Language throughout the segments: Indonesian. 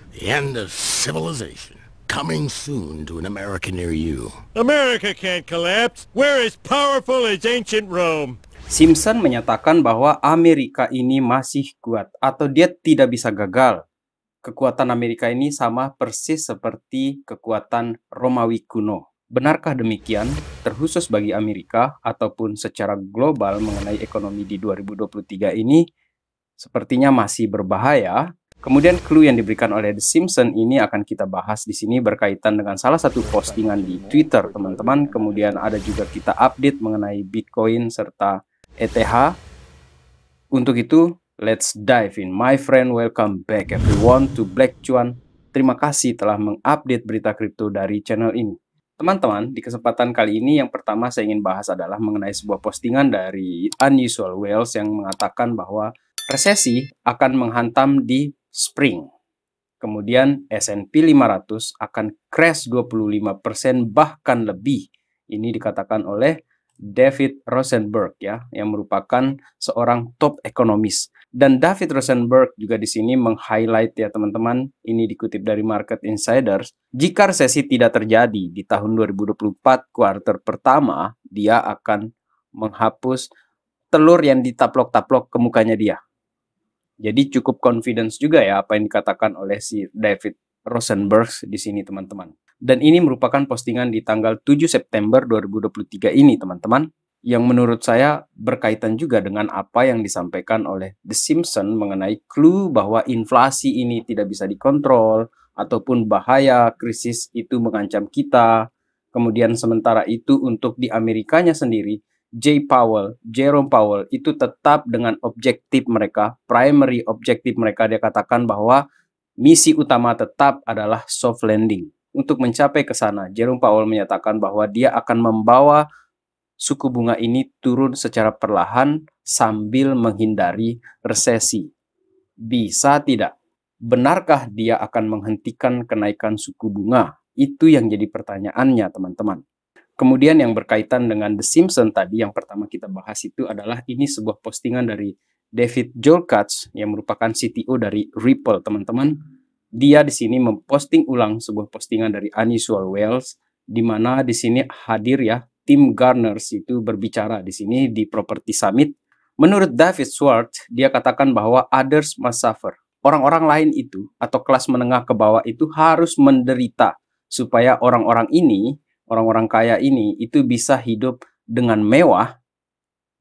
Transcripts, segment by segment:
The end of civilization. Coming soon to an America near you. America can't collapse. We're as powerful as ancient Rome. Simpson menyatakan bahwa Amerika ini masih kuat atau dia tidak bisa gagal. Kekuatan Amerika ini sama persis seperti kekuatan Romawi kuno. Benarkah demikian, terkhusus bagi Amerika ataupun secara global mengenai ekonomi di 2023 ini? Sepertinya masih berbahaya. Kemudian clue yang diberikan oleh The Simpsons ini akan kita bahas di sini berkaitan dengan salah satu postingan di Twitter, teman-teman. Kemudian ada juga kita update mengenai Bitcoin serta ETH. Untuk itu, let's dive in. My friend, welcome back everyone to Black Cuan. Terima kasih telah mengupdate berita kripto dari channel ini. Teman-teman, di kesempatan kali ini yang pertama saya ingin bahas adalah mengenai sebuah postingan dari Unusual Whales yang mengatakan bahwa resesi akan menghantam di spring. Kemudian S&P 500 akan crash 25% bahkan lebih. Ini dikatakan oleh David Rosenberg ya, yang merupakan seorang top ekonomis. Dan David Rosenberg juga di sini meng-highlight ya teman-teman, ini dikutip dari Market Insiders, jika resesi tidak terjadi di tahun 2024 kuartal pertama, dia akan menghapus telur yang ditaplok-taplok ke mukanya dia. Jadi cukup confidence juga ya apa yang dikatakan oleh si David Rosenberg di sini teman-teman. Dan ini merupakan postingan di tanggal 7 September 2023 ini teman-teman. Yang menurut saya berkaitan juga dengan apa yang disampaikan oleh The Simpsons mengenai clue bahwa inflasi ini tidak bisa dikontrol ataupun bahaya krisis itu mengancam kita. Kemudian sementara itu untuk di Amerikanya sendiri, Jerome Powell itu tetap dengan objektif mereka, primary objektif mereka. Dia katakan bahwa misi utama tetap adalah soft landing. Untuk mencapai ke sana, Jerome Powell menyatakan bahwa dia akan membawa suku bunga ini turun secara perlahan sambil menghindari resesi. Bisa tidak? Benarkah dia akan menghentikan kenaikan suku bunga? Itu yang jadi pertanyaannya, teman-teman. Kemudian yang berkaitan dengan The Simpsons tadi yang pertama kita bahas itu adalah ini sebuah postingan dari David Jolkatz yang merupakan CTO dari Ripple, teman-teman. Dia di sini memposting ulang sebuah postingan dari Unusual Whales di mana di sini hadir ya Tim Garner itu berbicara di sini di Property Summit. Menurut David Schwartz, dia katakan bahwa others must suffer. Orang-orang lain itu atau kelas menengah ke bawah itu harus menderita supaya orang-orang kaya ini itu bisa hidup dengan mewah.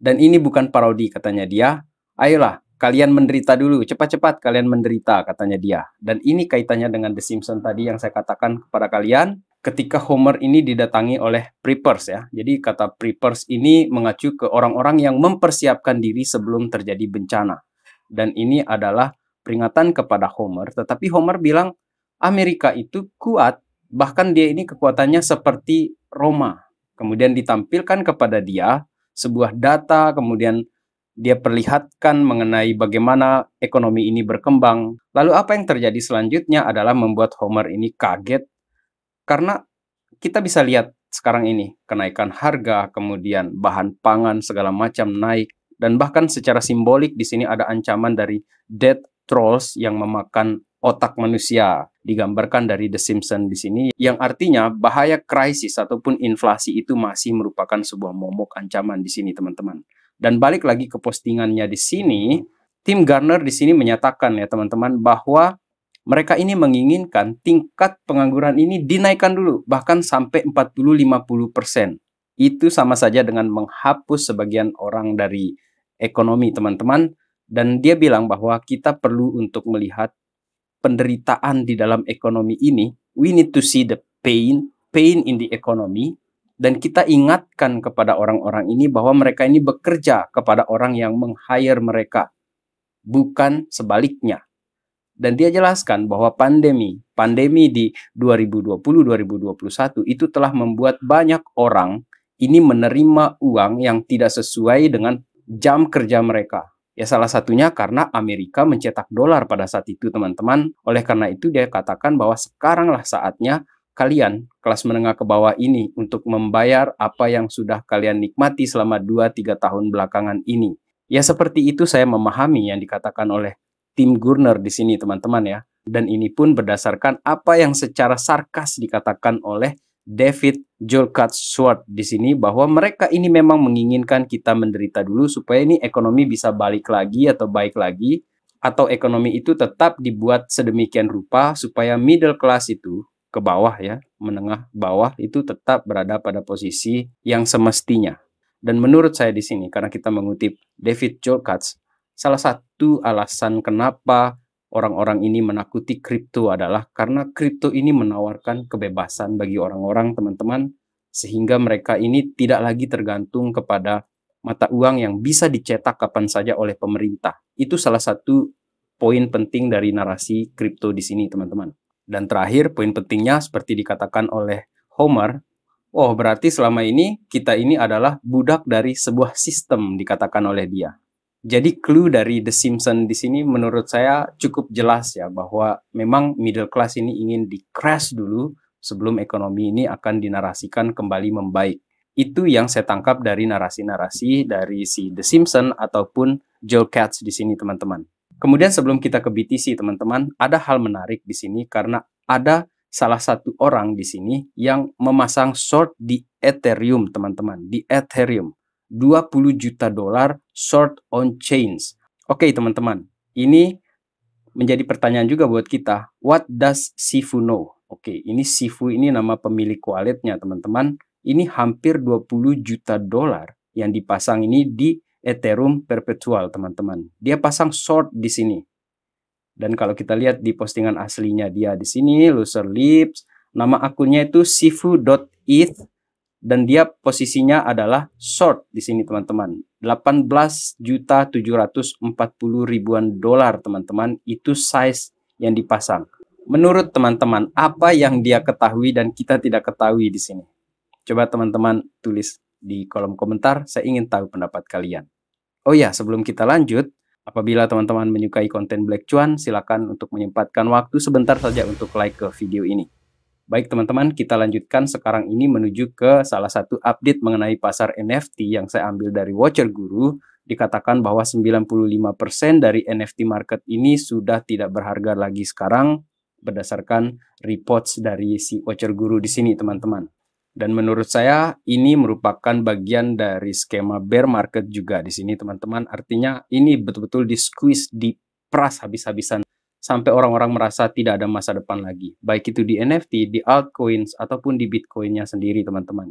Dan ini bukan parodi katanya dia. Ayolah kalian menderita dulu, cepat-cepat kalian menderita katanya dia. Dan ini kaitannya dengan The Simpsons tadi yang saya katakan kepada kalian ketika Homer ini didatangi oleh preppers ya. Jadi kata preppers ini mengacu ke orang-orang yang mempersiapkan diri sebelum terjadi bencana. Dan ini adalah peringatan kepada Homer, tetapi Homer bilang Amerika itu kuat. Bahkan dia ini kekuatannya seperti Roma. Kemudian ditampilkan kepada dia sebuah data, kemudian dia perlihatkan mengenai bagaimana ekonomi ini berkembang. Lalu apa yang terjadi selanjutnya adalah membuat Homer ini kaget. Karena kita bisa lihat sekarang ini kenaikan harga, kemudian bahan pangan segala macam naik. Dan bahkan secara simbolik di sini ada ancaman dari death trolls yang memakan otak manusia, digambarkan dari The Simpsons di sini, yang artinya bahaya krisis ataupun inflasi itu masih merupakan sebuah momok ancaman di sini, teman-teman. Dan balik lagi ke postingannya di sini, Tim Garner di sini menyatakan ya, teman-teman, bahwa mereka ini menginginkan tingkat pengangguran ini dinaikkan dulu, bahkan sampai 40-50%. Itu sama saja dengan menghapus sebagian orang dari ekonomi, teman-teman. Dan dia bilang bahwa kita perlu untuk melihat penderitaan di dalam ekonomi ini. We need to see the pain in the economy. Dan kita ingatkan kepada orang-orang ini bahwa mereka ini bekerja kepada orang yang meng-hire mereka, bukan sebaliknya. Dan dia jelaskan bahwa pandemi di 2020-2021 itu telah membuat banyak orang ini menerima uang yang tidak sesuai dengan jam kerja mereka. Ya salah satunya karena Amerika mencetak dolar pada saat itu, teman-teman. Oleh karena itu dia katakan bahwa sekaranglah saatnya kalian kelas menengah ke bawah ini untuk membayar apa yang sudah kalian nikmati selama 2-3 tahun belakangan ini. Ya seperti itu saya memahami yang dikatakan oleh Tim Gurner di sini, teman-teman ya. Dan ini pun berdasarkan apa yang secara sarkas dikatakan oleh David Jolkatz-Swart di sini, bahwa mereka ini memang menginginkan kita menderita dulu supaya ini ekonomi bisa balik lagi atau baik lagi, atau ekonomi itu tetap dibuat sedemikian rupa supaya middle class itu ke bawah ya, menengah bawah itu tetap berada pada posisi yang semestinya. Dan menurut saya di sini, karena kita mengutip David Jolkatz, salah satu alasan kenapa orang-orang ini menakuti kripto adalah karena kripto ini menawarkan kebebasan bagi orang-orang, teman-teman, sehingga mereka ini tidak lagi tergantung kepada mata uang yang bisa dicetak kapan saja oleh pemerintah. Itu salah satu poin penting dari narasi kripto di sini, teman-teman. Dan terakhir, poin pentingnya seperti dikatakan oleh Homer, oh berarti selama ini kita ini adalah budak dari sebuah sistem, dikatakan oleh dia. Jadi clue dari The Simpsons di sini menurut saya cukup jelas ya, bahwa memang middle class ini ingin di-crash dulu sebelum ekonomi ini akan dinarasikan kembali membaik. Itu yang saya tangkap dari narasi-narasi dari si The Simpsons ataupun Jolkatz di sini, teman-teman. Kemudian sebelum kita ke BTC, teman-teman, ada hal menarik di sini karena ada salah satu orang di sini yang memasang short di Ethereum, teman-teman, di Ethereum. $20 juta short on chains. Oke, teman-teman, ini menjadi pertanyaan juga buat kita. What does Sifu know? Oke, ini Sifu ini nama pemilik walletnya, teman-teman. Ini hampir $20 juta yang dipasang ini di Ethereum Perpetual, teman-teman. Dia pasang short di sini. Dan kalau kita lihat di postingan aslinya dia di sini, Loser Lips, nama akunnya itu sifu.eth. Dan dia posisinya adalah short di sini, teman-teman. $18.740.000, teman-teman. Itu size yang dipasang. Menurut teman-teman, apa yang dia ketahui dan kita tidak ketahui di sini? Coba teman-teman tulis di kolom komentar. Saya ingin tahu pendapat kalian. Oh ya, sebelum kita lanjut, apabila teman-teman menyukai konten Black Cuan, silakan untuk menyempatkan waktu sebentar saja untuk like ke video ini. Baik teman-teman, kita lanjutkan sekarang ini menuju ke salah satu update mengenai pasar NFT yang saya ambil dari Watcher Guru. Dikatakan bahwa 95% dari NFT market ini sudah tidak berharga lagi sekarang berdasarkan reports dari si Watcher Guru di sini, teman-teman. Dan menurut saya ini merupakan bagian dari skema bear market juga di sini, teman-teman. Artinya ini betul-betul di squeeze, diperas habis-habisan sampai orang-orang merasa tidak ada masa depan lagi. Baik itu di NFT, di altcoins, ataupun di Bitcoin-nya sendiri, teman-teman.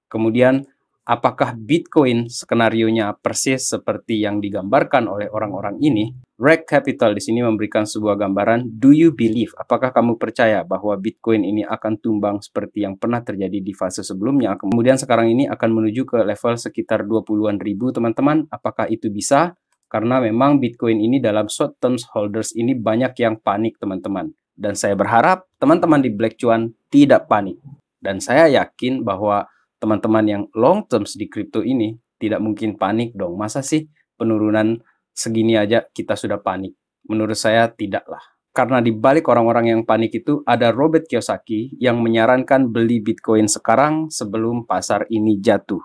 Kemudian, apakah Bitcoin skenarionya persis seperti yang digambarkan oleh orang-orang ini? Reg Capital di sini memberikan sebuah gambaran. Do you believe? Apakah kamu percaya bahwa Bitcoin ini akan tumbang seperti yang pernah terjadi di fase sebelumnya? Kemudian sekarang ini akan menuju ke level sekitar 20-an ribu, teman-teman. Apakah itu bisa? Karena memang Bitcoin ini dalam short term holders ini banyak yang panik, teman-teman. Dan saya berharap teman-teman di Black Cuan tidak panik. Dan saya yakin bahwa teman-teman yang long term di kripto ini tidak mungkin panik dong. Masa sih penurunan segini aja kita sudah panik? Menurut saya tidaklah. Karena di balik orang-orang yang panik itu ada Robert Kiyosaki yang menyarankan beli Bitcoin sekarang sebelum pasar ini jatuh.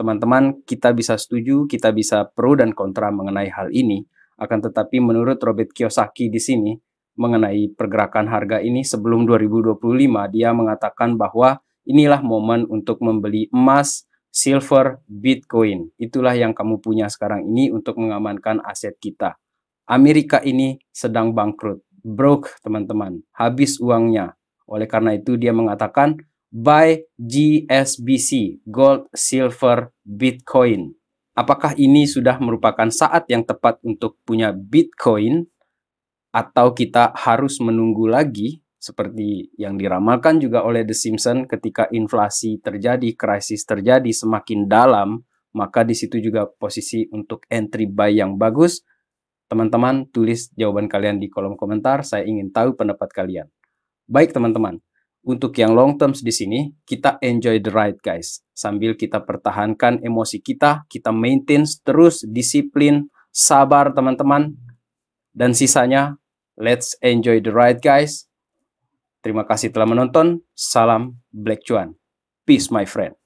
Teman-teman, kita bisa setuju, kita bisa pro dan kontra mengenai hal ini. Akan tetapi menurut Robert Kiyosaki di sini, mengenai pergerakan harga ini sebelum 2025, dia mengatakan bahwa inilah momen untuk membeli emas, silver, Bitcoin. Itulah yang kamu punya sekarang ini untuk mengamankan aset kita. Amerika ini sedang bangkrut, broke, teman-teman. Habis uangnya. Oleh karena itu dia mengatakan, buy GSBC, Gold, Silver, Bitcoin. Apakah ini sudah merupakan saat yang tepat untuk punya Bitcoin? Atau kita harus menunggu lagi? Seperti yang diramalkan juga oleh The Simpsons, ketika inflasi terjadi, krisis terjadi semakin dalam, maka di situ juga posisi untuk entry buy yang bagus. Teman-teman, tulis jawaban kalian di kolom komentar. Saya ingin tahu pendapat kalian. Baik teman-teman. Untuk yang long term di sini, kita enjoy the ride guys. Sambil kita pertahankan emosi kita maintain terus disiplin, sabar teman-teman. Dan sisanya, let's enjoy the ride guys. Terima kasih telah menonton. Salam Black Cuan. Peace my friend.